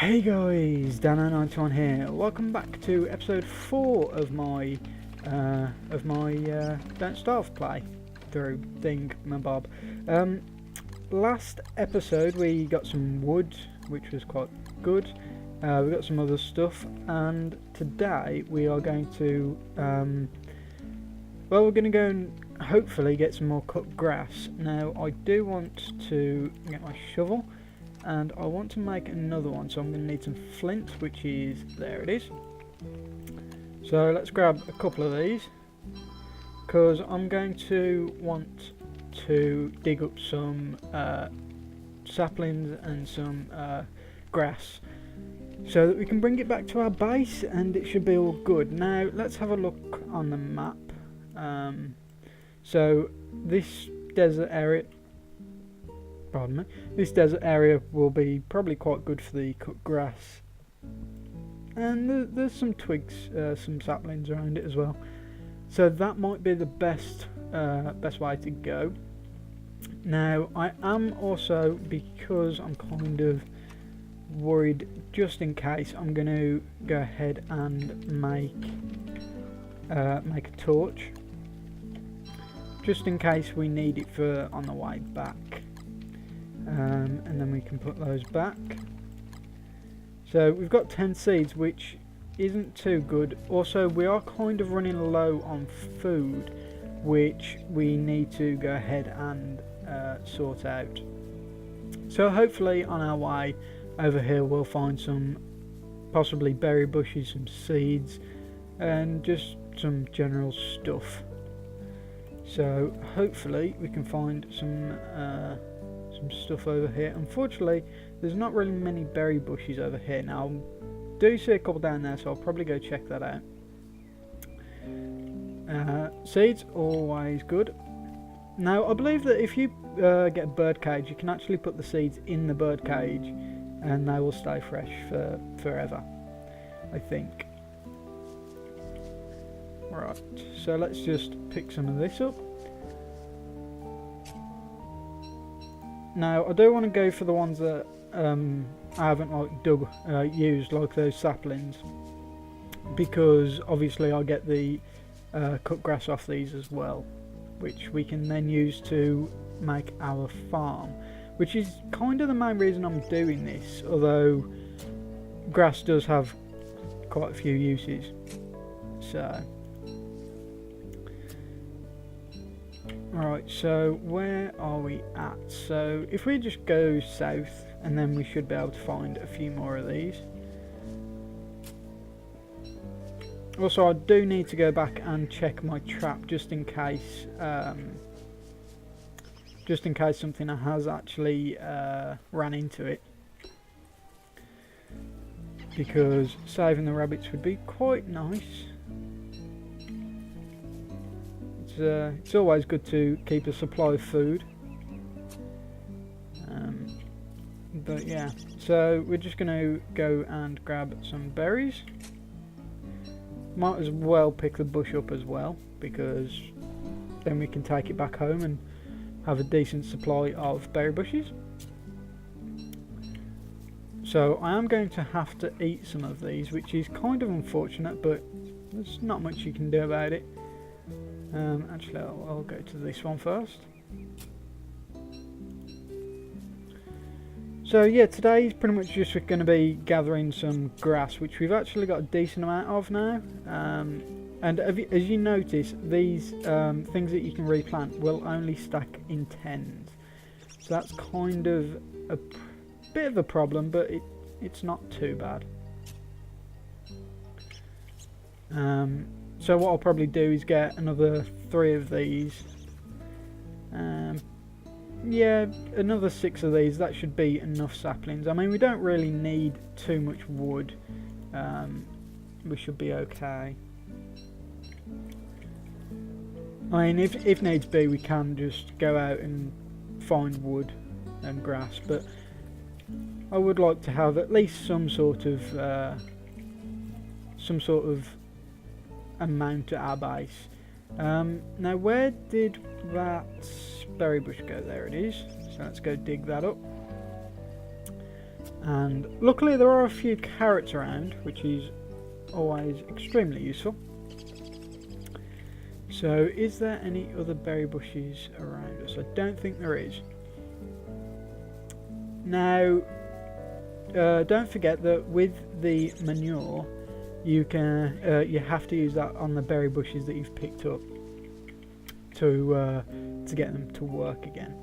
Hey guys, Dano91 here. Welcome back to episode 4 of my Don't Starve play through thingamabob. Last episode we got some wood, which was quite good. We got some other stuff, and today we are going to we're going to go and hopefully get some more cut grass. Now I do want to get my shovel, and I want to make another one, so I'm going to need some flint, which is, there it is. So let's grab a couple of these, because I'm going to want to dig up some saplings and some grass, so that we can bring it back to our base and it should be all good. Now let's have a look on the map. So this desert area, this desert area will be probably quite good for the cut grass, and there's some twigs, some saplings around it as well, so that might be the best way to go. Now I am also, because I'm kind of worried, just in case, I'm going to go ahead and make a torch, just in case we need it for on the way back. And then we can put those back. So we've got 10 seeds, which isn't too good. Also, we are kind of running low on food, which we need to go ahead and sort out. So hopefully on our way over here we'll find some possibly berry bushes, some seeds, and just some general stuff. So hopefully we can find some stuff over here. Unfortunately, there's not really many berry bushes over here. Now I do see a couple down there, so I'll probably go check that out. Seeds, always good. Now I believe that if you get a bird cage, you can actually put the seeds in the bird cage and they will stay fresh for forever, I think. Right, so let's just pick some of this up. Now I do want to go for the ones that I haven't used, like those saplings, because obviously I get the cut grass off these as well, which we can then use to make our farm, which is kind of the main reason I'm doing this, although grass does have quite a few uses. So alright, so where are we at? So if we just go south, and then we should be able to find a few more of these. Also, I do need to go back and check my trap, just in case something has actually ran into it, because saving the rabbits would be quite nice. It's always good to keep a supply of food, but yeah, so we're just going to go and grab some berries. Might as well pick the bush up as well, because then we can take it back home and have a decent supply of berry bushes. So I am going to have to eat some of these, which is kind of unfortunate, but there's not much you can do about it. Actually, I'll go to this one first. So yeah, today is pretty much just going to be gathering some grass, which we've actually got a decent amount of now. And as you notice, these things that you can replant will only stack in tens. So that's kind of a bit of a problem, but it's not too bad. So what I'll probably do is get another 3 of these. Yeah, another 6 of these. That should be enough saplings. I mean, we don't really need too much wood. We should be okay. I mean, if needs be, we can just go out and find wood and grass, but I would like to have at least some sort of amount at our base. Now where did that berry bush go? There it is. So let's go dig that up. And luckily there are a few carrots around, which is always extremely useful. So is there any other berry bushes around us? I don't think there is. Now don't forget that with the manure you have to use that on the berry bushes that you've picked up to get them to work again.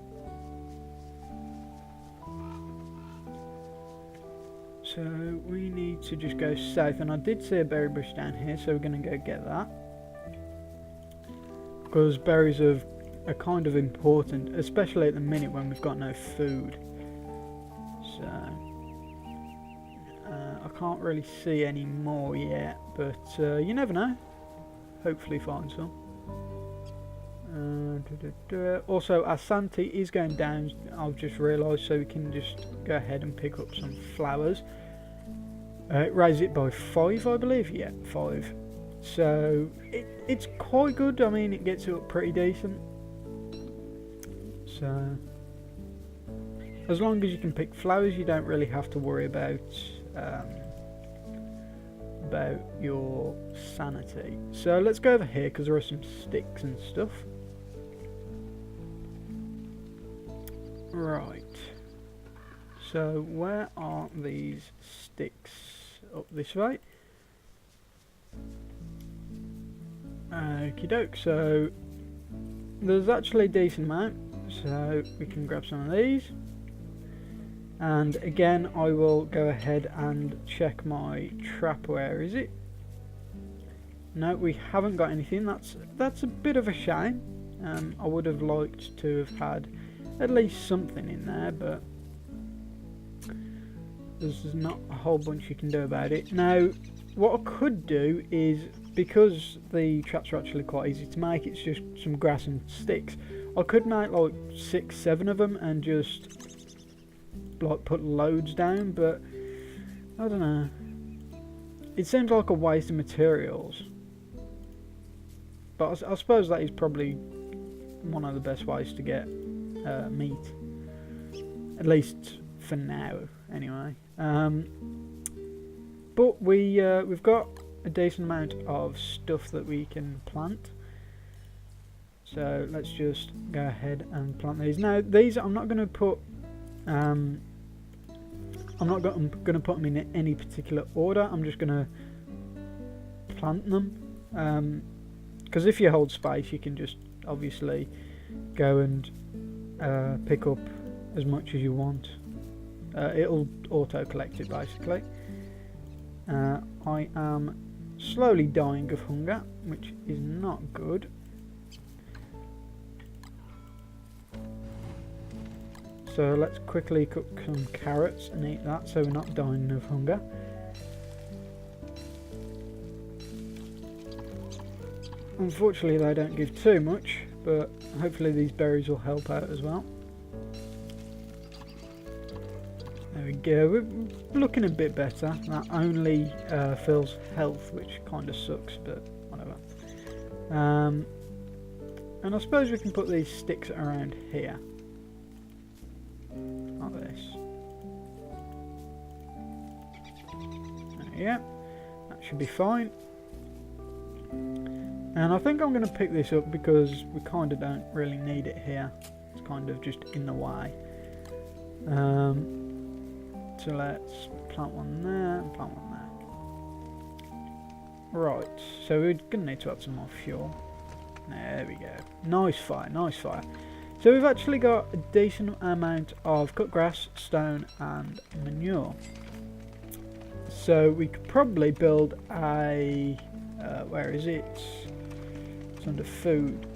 So we need to just go south, and I did see a berry bush down here, so we're going to go get that, because berries are kind of important, especially at the minute when we've got no food. So I can't really see any more yet, but you never know, hopefully find some. Also our sanity is going down, I've just realised, so we can just go ahead and pick up some flowers. It raises it by 5, I believe. Yeah, 5. So it's quite good. I mean, it gets it up pretty decent. So as long as you can pick flowers, you don't really have to worry about your sanity. So let's go over here, because there are some sticks and stuff. Right, so where are these sticks? Up this way. Okie doke, so there's actually a decent amount, so we can grab some of these. And again, I will go ahead and check my trap. Where is it? No, we haven't got anything. That's a bit of a shame. I would have liked to have had at least something in there, but there's not a whole bunch you can do about it. Now, what I could do is, because the traps are actually quite easy to make, it's just some grass and sticks, I could make like 6, 7 of them and just like put loads down, but I don't know. It seems like a waste of materials, but I suppose that is probably one of the best ways to get meat, at least for now anyway. But we've got a decent amount of stuff that we can plant, so let's just go ahead and plant these. Now these I'm not going to put I'm going to put them in any particular order. I'm just going to plant them, because if you hold space you can just obviously go and pick up as much as you want. It'll auto collect it basically. I am slowly dying of hunger, which is not good. So let's quickly cook some carrots and eat that, so we're not dying of hunger. Unfortunately they don't give too much, but hopefully these berries will help out as well. There we go, we're looking a bit better. That only fills health, which kind of sucks, but whatever. And I suppose we can put these sticks around here, like this. Yeah, that should be fine. And I think I'm going to pick this up because we kind of don't really need it here. It's kind of just in the way. So let's plant one there and plant one there. Right, so we're going to need to add some more fuel. There we go. Nice fire, nice fire. So we've actually got a decent amount of cut grass, stone and manure. So we could probably build a... where is it? It's under food.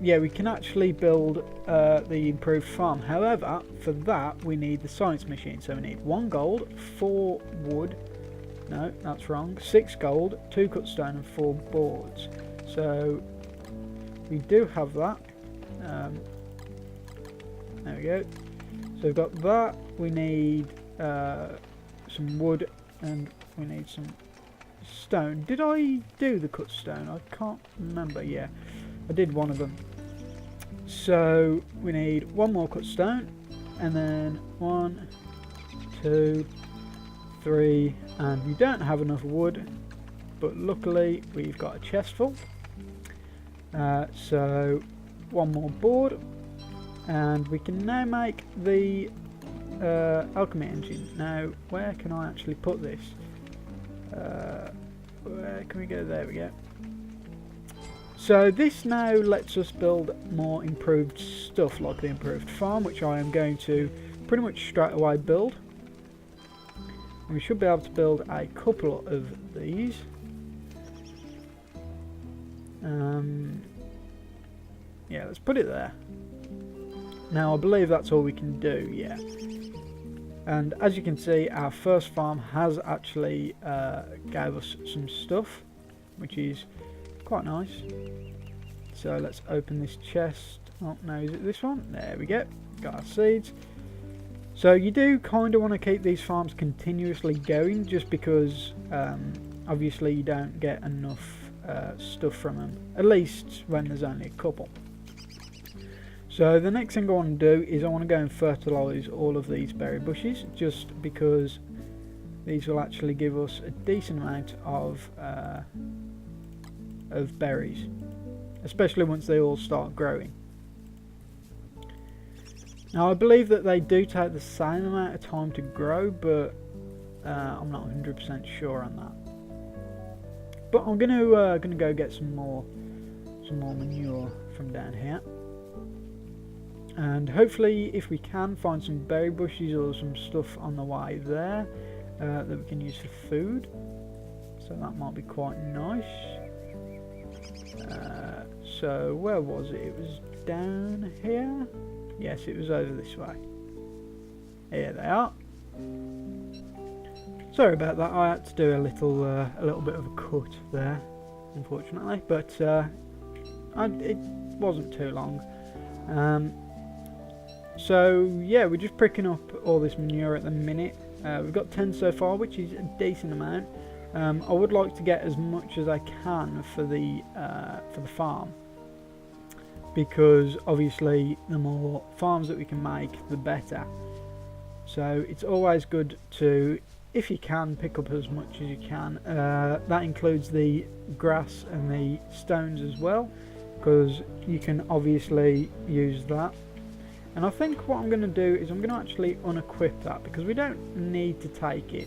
Yeah, we can actually build the improved farm. However, for that we need the science machine. So we need 1 gold, 4 wood. No, that's wrong. 6 gold, 2 cut stone and 4 boards. So we do have that. There we go. So we've got that. We need some wood and we need some stone. Did I do the cut stone? I can't remember. Yeah, I did one of them. So we need 1 more cut stone and then 1, 2, 3, and we don't have enough wood, but luckily we've got a chest full. So 1 more board, and we can now make the alchemy engine. Now, where can I actually put this? Where can we go? There we go. So this now lets us build more improved stuff, like the improved farm, which I am going to pretty much straight away build. And we should be able to build a couple of these. Yeah, let's put it there. Now I believe that's all we can do, yeah. And as you can see, our first farm has actually gave us some stuff, which is quite nice. So let's open this chest. Oh no, is it this one? There we go, got our seeds. So you do kind of want to keep these farms continuously going, just because obviously you don't get enough stuff from them, at least when there's only a couple. So the next thing I want to do is I want to go and fertilise all of these berry bushes, just because these will actually give us a decent amount of berries, especially once they all start growing. Now I believe that they do take the same amount of time to grow, but I'm not 100% sure on that. But I'm gonna go get some more manure from down here. And hopefully, if we can, find some berry bushes or some stuff on the way there that we can use for food. So that might be quite nice. So where was it? It was down here? Yes, it was over this way. Here they are. Sorry about that, I had to do a little bit of a cut there, unfortunately, but it wasn't too long. So yeah, we're just pricking up all this manure at the minute. We've got 10 so far, which is a decent amount. I would like to get as much as I can for the farm, because obviously the more farms that we can make, the better. So it's always good to, if you can, pick up as much as you can. That includes the grass and the stones as well, because you can obviously use that. And I think what I'm going to do is I'm going to actually unequip that, because we don't need to take it.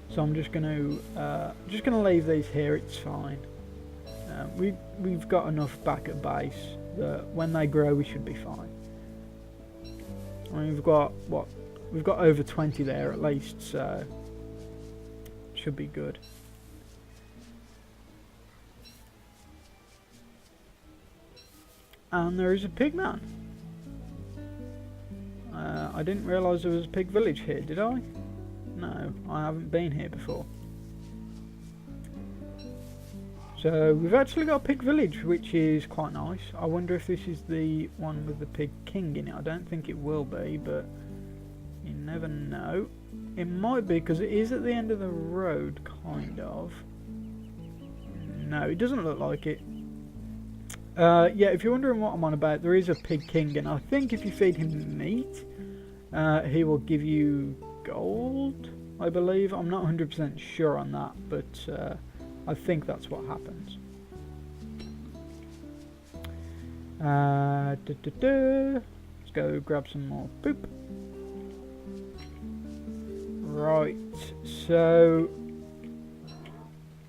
So I'm just going to leave these here. It's fine. We've got enough back at base that when they grow we should be fine. I mean, we've got over 20 there at least, so should be good. And there is a pig man. I didn't realise there was a pig village here, did I? No, I haven't been here before. So we've actually got a pig village, which is quite nice. I wonder if this is the one with the pig king in it. I don't think it will be, but you never know. It might be, because it is at the end of the road, kind of. No, it doesn't look like it. Yeah, if you're wondering what I'm on about, there is a pig king, and I think if you feed him meat, he will give you gold, I believe. I'm not 100% sure on that, but I think that's what happens. Let's go grab some more poop. Right, so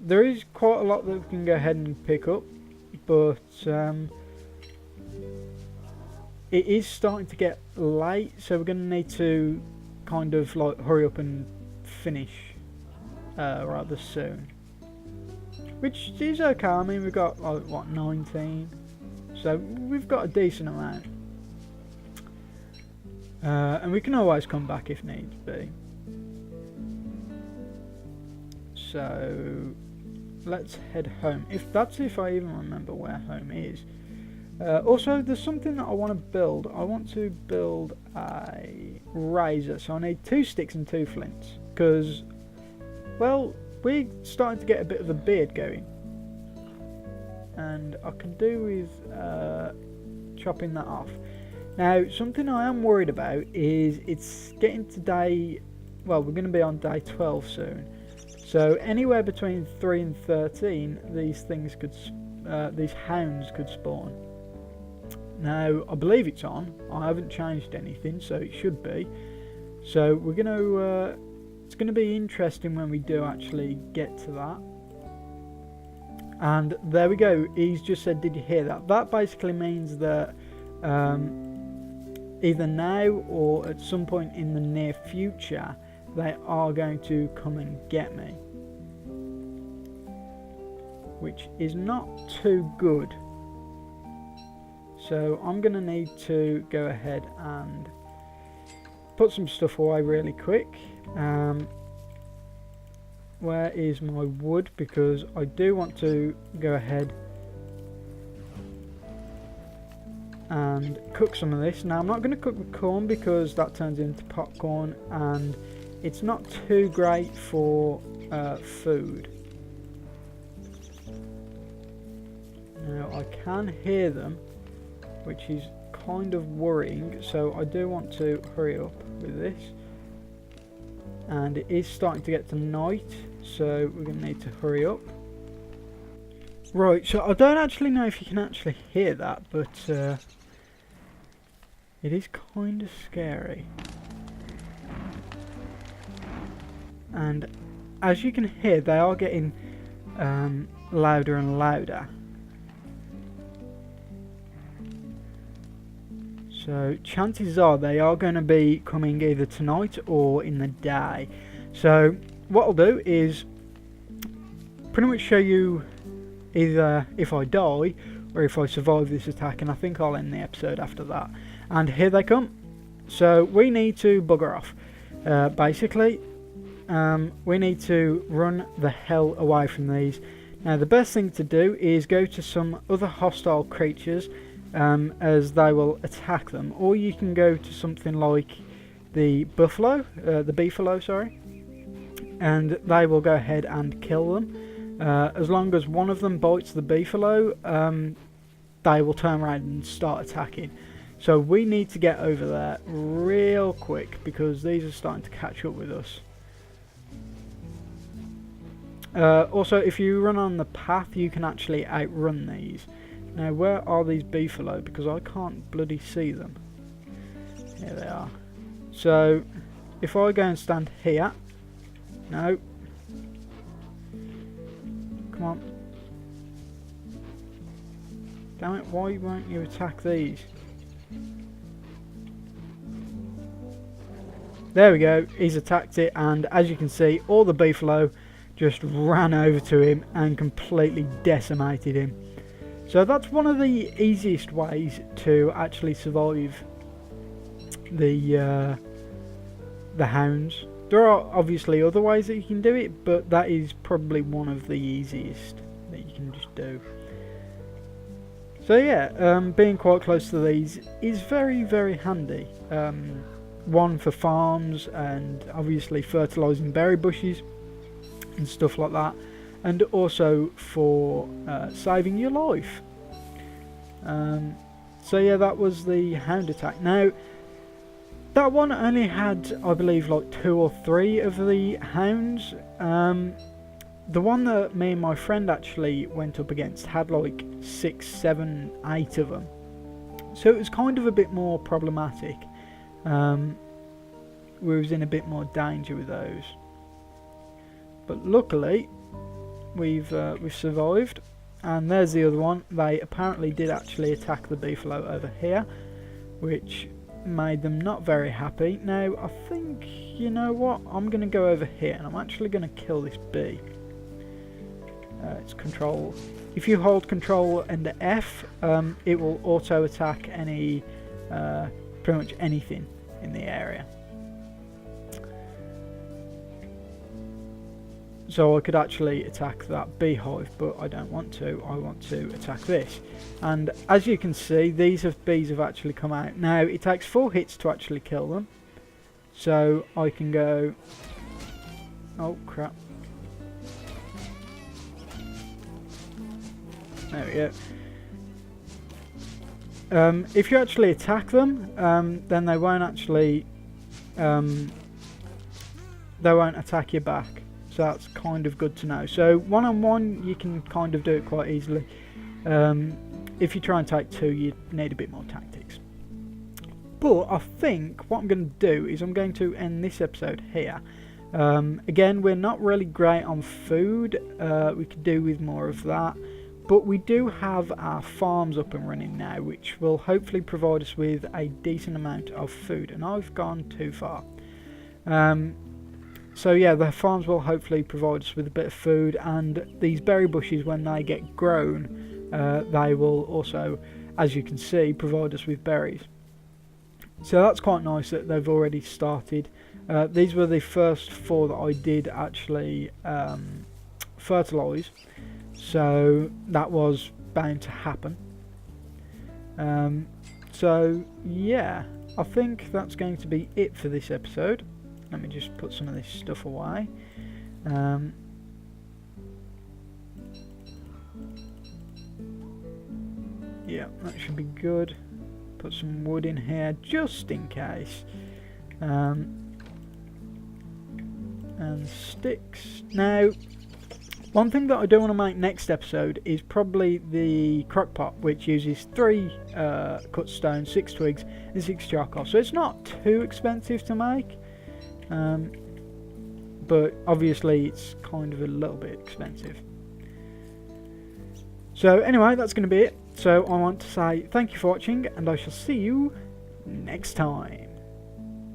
there is quite a lot that we can go ahead and pick up, but it is starting to get late, so we're going to need to kind of like hurry up and finish rather soon. Which is okay. I mean, we've got like what, 19, so we've got a decent amount, and we can always come back if needs be. So let's head home. If I even remember where home is. Also, there's something that I want to build. I want to build a razor, so I need 2 sticks and 2 flints, because, well, we're starting to get a bit of a beard going, and I can do with chopping that off. Now, something I am worried about is it's getting to day, well, we're going to be on day 12 soon. So anywhere between 3 and 13, these hounds could spawn. Now, I believe it's on. I haven't changed anything, so it should be. So we're going to, it's going to be interesting when we do actually get to that. And there we go. He's just said, did you hear that? That basically means that either now or at some point in the near future, they are going to come and get me, which is not too good. So I'm going to need to go ahead and put some stuff away really quick. Where is my wood? Because I do want to go ahead and cook some of this. Now I'm not going to cook the corn because that turns into popcorn and it's not too great for food. Now I can hear them, which is kind of worrying, so I do want to hurry up with this. And it is starting to get to night, so we're going to need to hurry up. Right, so I don't actually know if you can actually hear that, but it is kind of scary. And as you can hear, they are getting louder and louder. So chances are they are going to be coming either tonight or in the day. So what I'll do is pretty much show you either if I die or if I survive this attack, and I think I'll end the episode after that. And here they come. So we need to bugger off. Basically, we need to run the hell away from these. Now the best thing to do is go to some other hostile creatures, as they will attack them, or you can go to something like the beefalo, sorry, and they will go ahead and kill them. As long as one of them bites the beefalo, they will turn around and start attacking. So we need to get over there real quick because these are starting to catch up with us. Also, if you run on the path, you can actually outrun these. Now, where are these beefalo? Because I can't bloody see them. Here they are. So, if I go and stand here... No. Come on. Damn it, why won't you attack these? There we go, he's attacked it, and as you can see, all the beefalo just ran over to him and completely decimated him. So that's one of the easiest ways to actually survive the hounds. There are obviously other ways that you can do it, but that is probably one of the easiest that you can just do. So yeah, being quite close to these is very, very handy. One for farms and obviously fertilising berry bushes and stuff like that, and also for saving your life. So yeah, that was the hound attack. Now that one only had, I believe, like 2 or 3 of the hounds. The one that me and my friend actually went up against had like 6, 7, 8 of them, so it was kind of a bit more problematic. We was in a bit more danger with those, but luckily we've survived. And there's the other one. They apparently did actually attack the beefalo over here, which made them not very happy. Now I think, you know what, I'm going to go over here and I'm actually going to kill this bee. It's control. If you hold control and F, it will auto attack any pretty much anything in the area. So I could actually attack that beehive, but I don't want to. I want to attack this. And as you can see, bees have actually come out. Now it takes 4 hits to actually kill them. So I can go... Oh crap. There we go. If you actually attack them, then they won't actually attack you back. So that's kind of good to know. So one-on-one, you can kind of do it quite easily. If you try and take two, you need a bit more tactics. But I think what I'm going to do is I'm going to end this episode here. Again, we're not really great on food. We could do with more of that. But we do have our farms up and running now, which will hopefully provide us with a decent amount of food. And I've gone too far. So yeah, the farms will hopefully provide us with a bit of food, and these berry bushes, when they get grown, they will also, as you can see, provide us with berries. So that's quite nice that they've already started. These were the first 4 that I did actually fertilise, so that was bound to happen. So yeah, I think that's going to be it for this episode. Let me just put some of this stuff away. Yeah, that should be good. Put some wood in here just in case. And sticks. Now, one thing that I do want to make next episode is probably the crock pot, which uses 3 cut stone, 6 twigs, and 6 charcoal. So it's not too expensive to make. But obviously it's kind of a little bit expensive. So anyway, that's going to be it. So I want to say thank you for watching, and I shall see you next time.